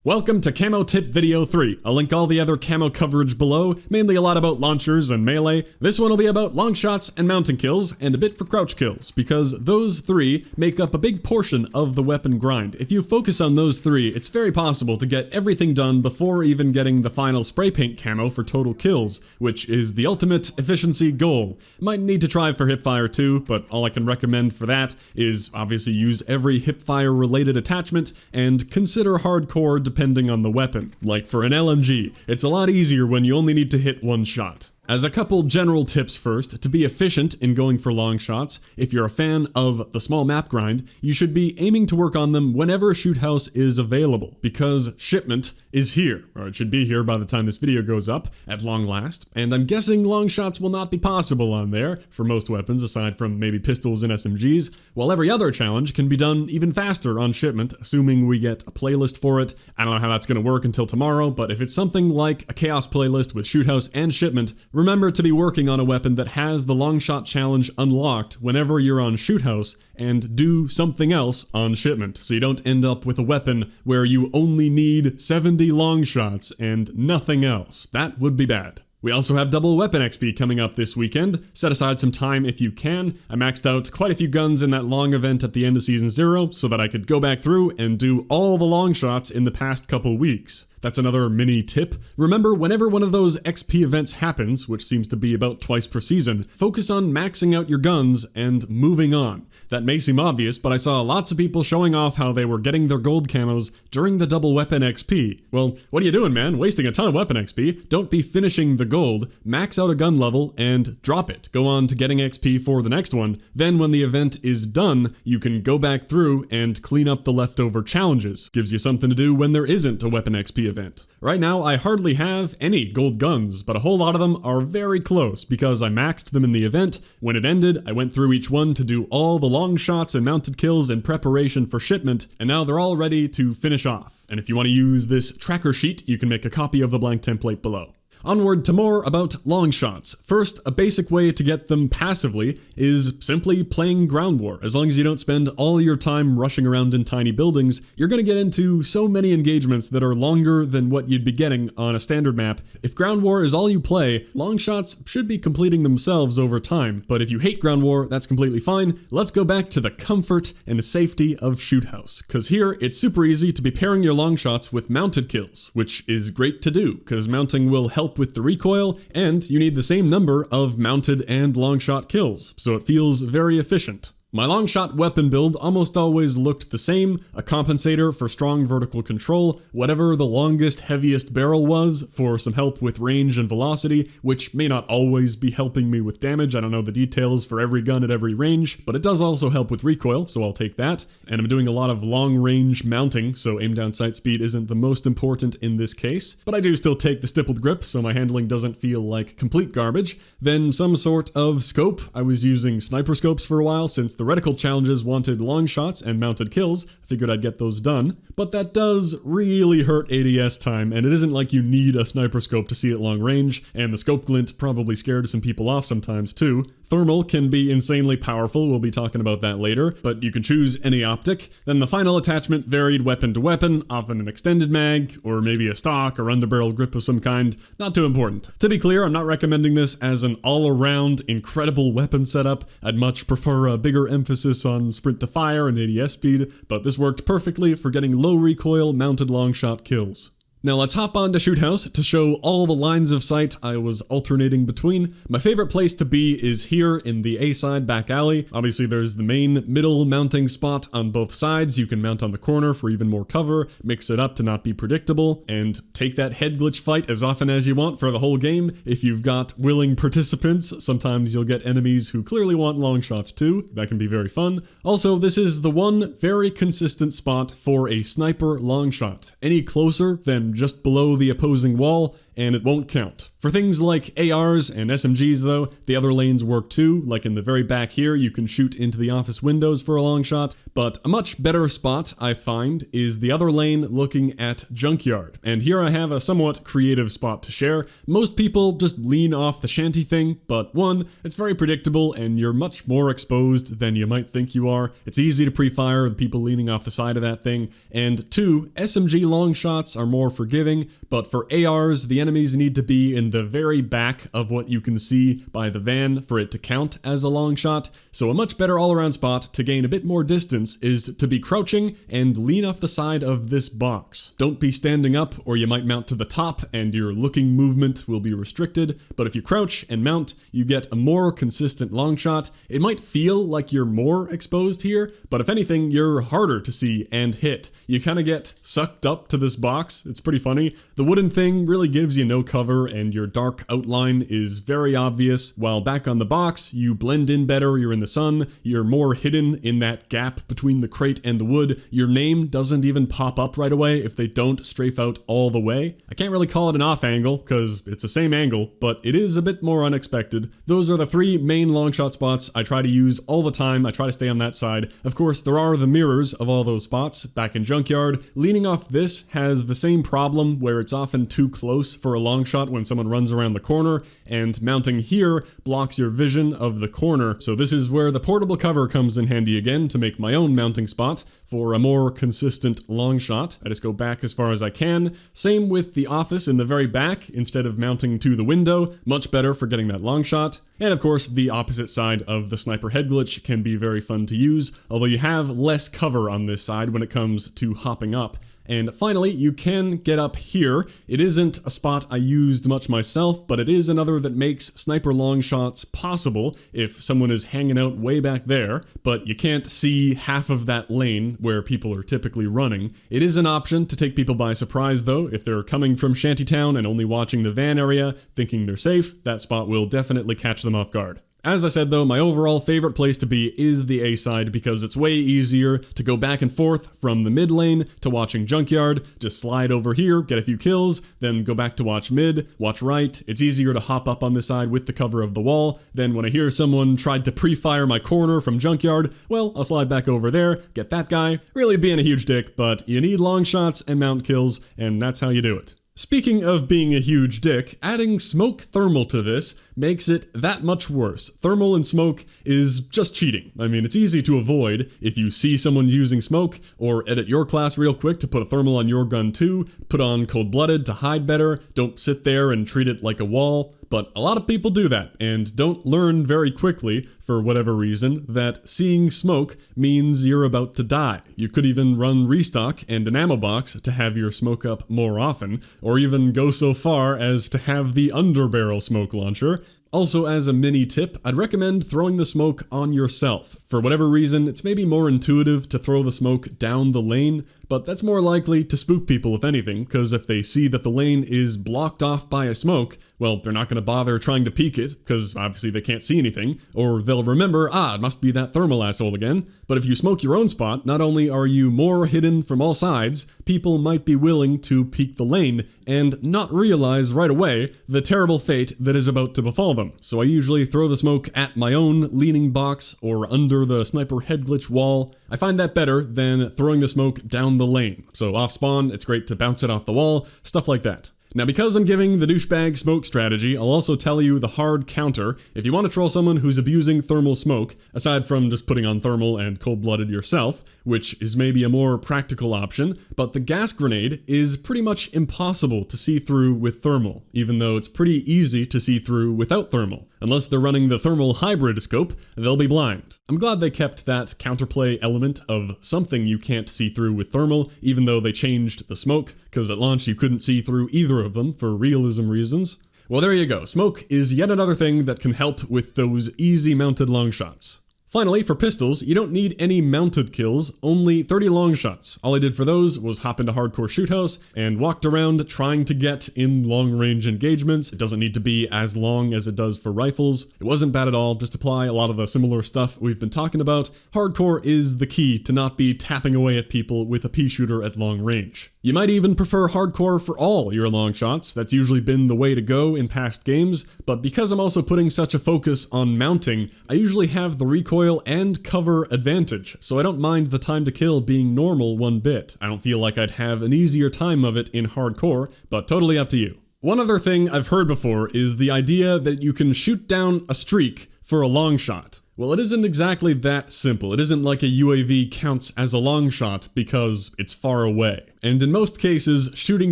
Welcome to Camo Tip Video 3. I'll link all the other camo coverage below, mainly a lot about launchers and melee. This one will be about long shots and mounting kills, and a bit for crouch kills, because those three make up a big portion of the weapon grind. If you focus on those three, it's very possible to get everything done before even getting the final spray paint camo for total kills, which is the ultimate efficiency goal. Might need to try for hipfire too, but all I can recommend for that is obviously use every hipfire related attachment and consider hardcore depending on the weapon. Like for an LMG, it's a lot easier when you only need to hit one shot. As a couple general tips first, to be efficient in going for long shots, if you're a fan of the small map grind, you should be aiming to work on them whenever Shoot House is available, because shipment is here, or it should be here by the time this video goes up, at long last, and I'm guessing long shots will not be possible on there, for most weapons aside from maybe pistols and SMGs, while every other challenge can be done even faster on shipment, assuming we get a playlist for it. I don't know how that's going to work until tomorrow, but if it's something like a Chaos playlist with Shoot House and shipment, remember to be working on a weapon that has the long shot challenge unlocked whenever you're on Shoot House, and do something else on shipment, so you don't end up with a weapon where you only need 70 long shots and nothing else. That would be bad. We also have double weapon XP coming up this weekend. Set aside some time if you can. I maxed out quite a few guns in that long event at the end of Season 0 so that I could go back through and do all the long shots in the past couple weeks. That's another mini tip. Remember, whenever one of those XP events happens, which seems to be about twice per season, focus on maxing out your guns and moving on. That may seem obvious, but I saw lots of people showing off how they were getting their gold camos during the double weapon XP. Well, what are you doing, man? Wasting a ton of weapon XP. Don't be finishing the gold. Max out a gun level and drop it. Go on to getting XP for the next one. Then when the event is done, you can go back through and clean up the leftover challenges. Gives you something to do when there isn't a weapon XP event. Right now, I hardly have any gold guns, but a whole lot of them are very close because I maxed them in the event. When it ended, I went through each one to do all the long shots and mounted kills in preparation for shipment, and now they're all ready to finish off. And if you want to use this tracker sheet, you can make a copy of the blank template below. Onward to more about long shots. First, a basic way to get them passively is simply playing Ground War. As long as you don't spend all your time rushing around in tiny buildings, you're going to get into so many engagements that are longer than what you'd be getting on a standard map. If Ground War is all you play, long shots should be completing themselves over time. But if you hate Ground War, that's completely fine. Let's go back to the comfort and safety of Shoot House. Because here, it's super easy to be pairing your long shots with mounted kills, which is great to do, because mounting will help with the recoil, and you need the same number of mounted and long shot kills, so it feels very efficient. My long shot weapon build almost always looked the same, a compensator for strong vertical control, whatever the longest, heaviest barrel was for some help with range and velocity, which may not always be helping me with damage. I don't know the details for every gun at every range, but it does also help with recoil, so I'll take that. And I'm doing a lot of long range mounting, so aim down sight speed isn't the most important in this case, but I do still take the stippled grip, so my handling doesn't feel like complete garbage. Then some sort of scope. I was using sniper scopes for a while since the reticle challenges wanted long shots and mounted kills. I figured I'd get those done, but that does really hurt ADS time, and it isn't like you need a sniper scope to see at long range, and the scope glint probably scared some people off sometimes too. Thermal can be insanely powerful, we'll be talking about that later, but you can choose any optic. Then the final attachment varied weapon to weapon, often an extended mag, or maybe a stock or underbarrel grip of some kind. Not too important. To be clear, I'm not recommending this as an all-around incredible weapon setup. I'd much prefer a bigger emphasis on sprint to fire and ADS speed, but this worked perfectly for getting low recoil mounted long shot kills. Now let's hop on to Shoot House to show all the lines of sight I was alternating between. My favorite place to be is here in the A side back alley. Obviously there's the main middle mounting spot on both sides. You can mount on the corner for even more cover, mix it up to not be predictable, and take that head glitch fight as often as you want for the whole game. If you've got willing participants, sometimes you'll get enemies who clearly want long shots too. That can be very fun. Also, this is the one very consistent spot for a sniper long shot. Any closer than just below the opposing wall, and it won't count. For things like ARs and SMGs though, the other lanes work too, like in the very back here you can shoot into the office windows for a long shot, but a much better spot I find is the other lane looking at Junkyard. And here I have a somewhat creative spot to share. Most people just lean off the shanty thing, but one, it's very predictable and you're much more exposed than you might think you are. It's easy to pre-fire the people leaning off the side of that thing. And two, SMG long shots are more forgiving, but for ARs, the enemies need to be in the very back of what you can see by the van for it to count as a long shot. So a much better all-around spot to gain a bit more distance is to be crouching and lean off the side of this box. Don't be standing up or you might mount to the top and your looking movement will be restricted, but if you crouch and mount, you get a more consistent long shot. It might feel like you're more exposed here, but if anything, you're harder to see and hit. You kind of get sucked up to this box. It's pretty funny. The wooden thing really gives you no cover and your dark outline is very obvious, while back on the box, you blend in better, you're in the sun, you're more hidden in that gap between the crate and the wood. Your name doesn't even pop up right away if they don't strafe out all the way. I can't really call it an off angle, because it's the same angle, but it is a bit more unexpected. Those are the three main long shot spots I try to use all the time. I try to stay on that side. Of course, there are the mirrors of all those spots back in Junkyard. Leaning off this has the same problem where it's often too close for a long shot when someone runs around the corner, and mounting here blocks your vision of the corner. So this is where the portable cover comes in handy again to make my own mounting spot for a more consistent long shot. I just go back as far as I can. Same with the office in the very back instead of mounting to the window. Much better for getting that long shot. And of course, the opposite side of the sniper head glitch can be very fun to use, although you have less cover on this side when it comes to hopping up. And finally, you can get up here. It isn't a spot I used much myself, but it is another that makes sniper long shots possible if someone is hanging out way back there, but you can't see half of that lane where people are typically running. It is an option to take people by surprise though. If they're coming from Shantytown and only watching the van area, thinking they're safe, that spot will definitely catch them off guard. As I said though, my overall favorite place to be is the A side because it's way easier to go back and forth from the mid lane to watching Junkyard. Just slide over here, get a few kills, then go back to watch mid, watch right. It's easier to hop up on this side with the cover of the wall. Then when I hear someone tried to pre-fire my corner from Junkyard, well, I'll slide back over there, get that guy. Really being a huge dick, but you need long shots and mount kills, and that's how you do it. Speaking of being a huge dick, adding smoke thermal to this makes it that much worse. Thermal and smoke is just cheating. I mean, it's easy to avoid if you see someone using smoke, or edit your class real quick to put a thermal on your gun too, put on cold-blooded to hide better, don't sit there and treat it like a wall. But a lot of people do that, and don't learn very quickly, for whatever reason, that seeing smoke means you're about to die. You could even run restock and an ammo box to have your smoke up more often, or even go so far as to have the underbarrel smoke launcher. Also, as a mini tip, I'd recommend throwing the smoke on yourself. For whatever reason, it's maybe more intuitive to throw the smoke down the lane, but that's more likely to spook people if anything, because if they see that the lane is blocked off by a smoke, well, they're not going to bother trying to peek it, because obviously they can't see anything, or they'll remember, it must be that thermal asshole again. But if you smoke your own spot, not only are you more hidden from all sides, people might be willing to peek the lane and not realize right away the terrible fate that is about to befall them. So I usually throw the smoke at my own leaning box or under the sniper head glitch wall. I find that better than throwing the smoke down the lane. So off spawn, it's great to bounce it off the wall, stuff like that. Now, because I'm giving the douchebag smoke strategy, I'll also tell you the hard counter. If you want to troll someone who's abusing thermal smoke, aside from just putting on thermal and cold-blooded yourself, which is maybe a more practical option, but the gas grenade is pretty much impossible to see through with thermal, even though it's pretty easy to see through without thermal. Unless they're running the thermal hybrid scope, they'll be blind. I'm glad they kept that counterplay element of something you can't see through with thermal, even though they changed the smoke, because at launch you couldn't see through either of them for realism reasons. Well, there you go. Smoke is yet another thing that can help with those easy mounted long shots. Finally, for pistols, you don't need any mounted kills, only 30 long shots. All I did for those was hop into Hardcore Shoot House and walked around trying to get in long-range engagements. It doesn't need to be as long as it does for rifles. It wasn't bad at all, just apply a lot of the similar stuff we've been talking about. Hardcore is the key to not be tapping away at people with a pea shooter at long range. You might even prefer hardcore for all your long shots, that's usually been the way to go in past games, but because I'm also putting such a focus on mounting, I usually have the recoil and cover advantage, so I don't mind the time to kill being normal one bit. I don't feel like I'd have an easier time of it in hardcore, but totally up to you. One other thing I've heard before is the idea that you can shoot down a streak for a long shot. Well, it isn't exactly that simple. It isn't like a UAV counts as a long shot because it's far away. And in most cases, shooting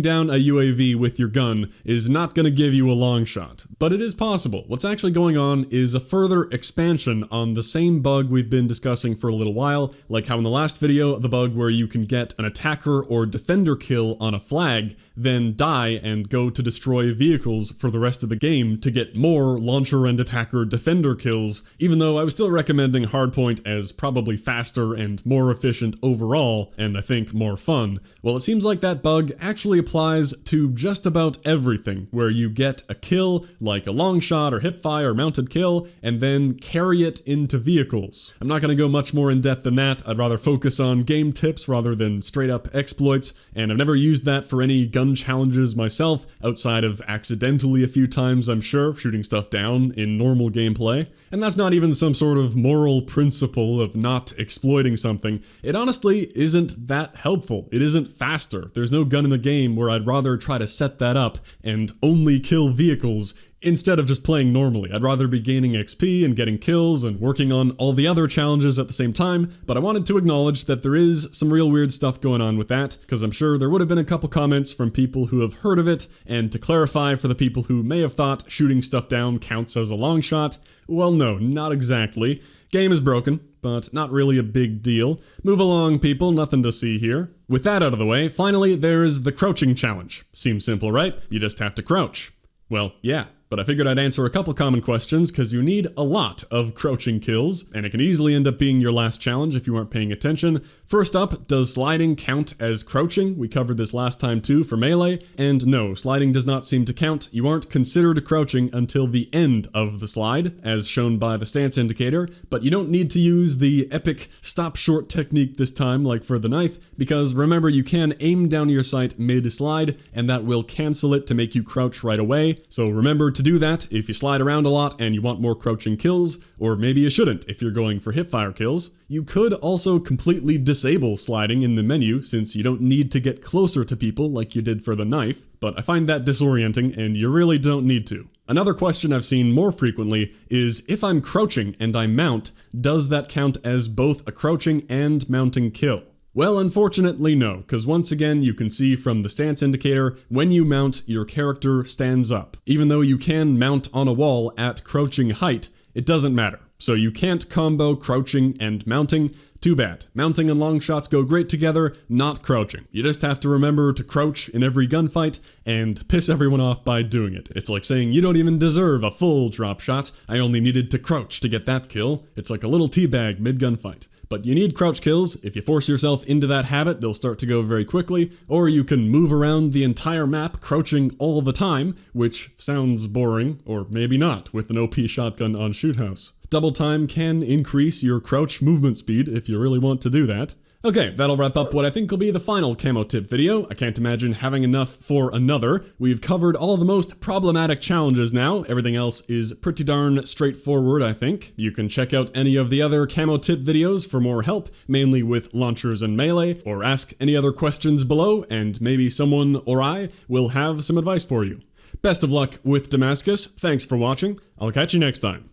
down a UAV with your gun is not going to give you a long shot. But it is possible. What's actually going on is a further expansion on the same bug we've been discussing for a little while, like how in the last video, the bug where you can get an attacker or defender kill on a flag, then die and go to destroy vehicles for the rest of the game to get more launcher and attacker defender kills, even though I was still recommending Hardpoint as probably faster and more efficient overall, and I think more fun. Well, it seems like that bug actually applies to just about everything, where you get a kill, like a long shot or hipfire or mounted kill, and then carry it into vehicles. I'm not going to go much more in depth than that. I'd rather focus on game tips rather than straight up exploits, and I've never used that for any gun challenges myself, outside of accidentally a few times, I'm sure, shooting stuff down in normal gameplay. And that's not even some sort of moral principle of not exploiting something. It honestly isn't that helpful. It isn't faster. There's no gun in the game where I'd rather try to set that up and only kill vehicles instead of just playing normally. I'd rather be gaining XP and getting kills and working on all the other challenges at the same time, but I wanted to acknowledge that there is some real weird stuff going on with that, because I'm sure there would have been a couple comments from people who have heard of it, and to clarify for the people who may have thought shooting stuff down counts as a long shot, well no, not exactly. Game is broken, but not really a big deal. Move along, people, nothing to see here. With that out of the way, finally there's the crouching challenge. Seems simple, right? You just have to crouch. Well, yeah. But I figured I'd answer a couple common questions because you need a lot of crouching kills, and it can easily end up being your last challenge if you aren't paying attention. First up, does sliding count as crouching? We covered this last time too for melee, and no, sliding does not seem to count. You aren't considered crouching until the end of the slide, as shown by the stance indicator, but you don't need to use the epic stop short technique this time like for the knife, because remember you can aim down your sight mid-slide, and that will cancel it to make you crouch right away, so remember to do that if you slide around a lot and you want more crouching kills, or maybe you shouldn't if you're going for hipfire kills. You could also completely disable sliding in the menu since you don't need to get closer to people like you did for the knife, but I find that disorienting and you really don't need to. Another question I've seen more frequently is if I'm crouching and I mount, does that count as both a crouching and mounting kill? Well, unfortunately no, because once again you can see from the stance indicator, when you mount, your character stands up. Even though you can mount on a wall at crouching height, it doesn't matter. So you can't combo crouching and mounting. Too bad. Mounting and long shots go great together, not crouching. You just have to remember to crouch in every gunfight and piss everyone off by doing it. It's like saying you don't even deserve a full drop shot, I only needed to crouch to get that kill. It's like a little teabag mid-gunfight. But you need crouch kills. If you force yourself into that habit, they'll start to go very quickly, or you can move around the entire map crouching all the time, which sounds boring, or maybe not, with an OP shotgun on Shoot House. Double time can increase your crouch movement speed if you really want to do that. Okay, that'll wrap up what I think will be the final camo tip video. I can't imagine having enough for another. We've covered all the most problematic challenges now. Everything else is pretty darn straightforward, I think. You can check out any of the other camo tip videos for more help, mainly with launchers and melee, or ask any other questions below, and maybe someone or I will have some advice for you. Best of luck with Damascus. Thanks for watching. I'll catch you next time.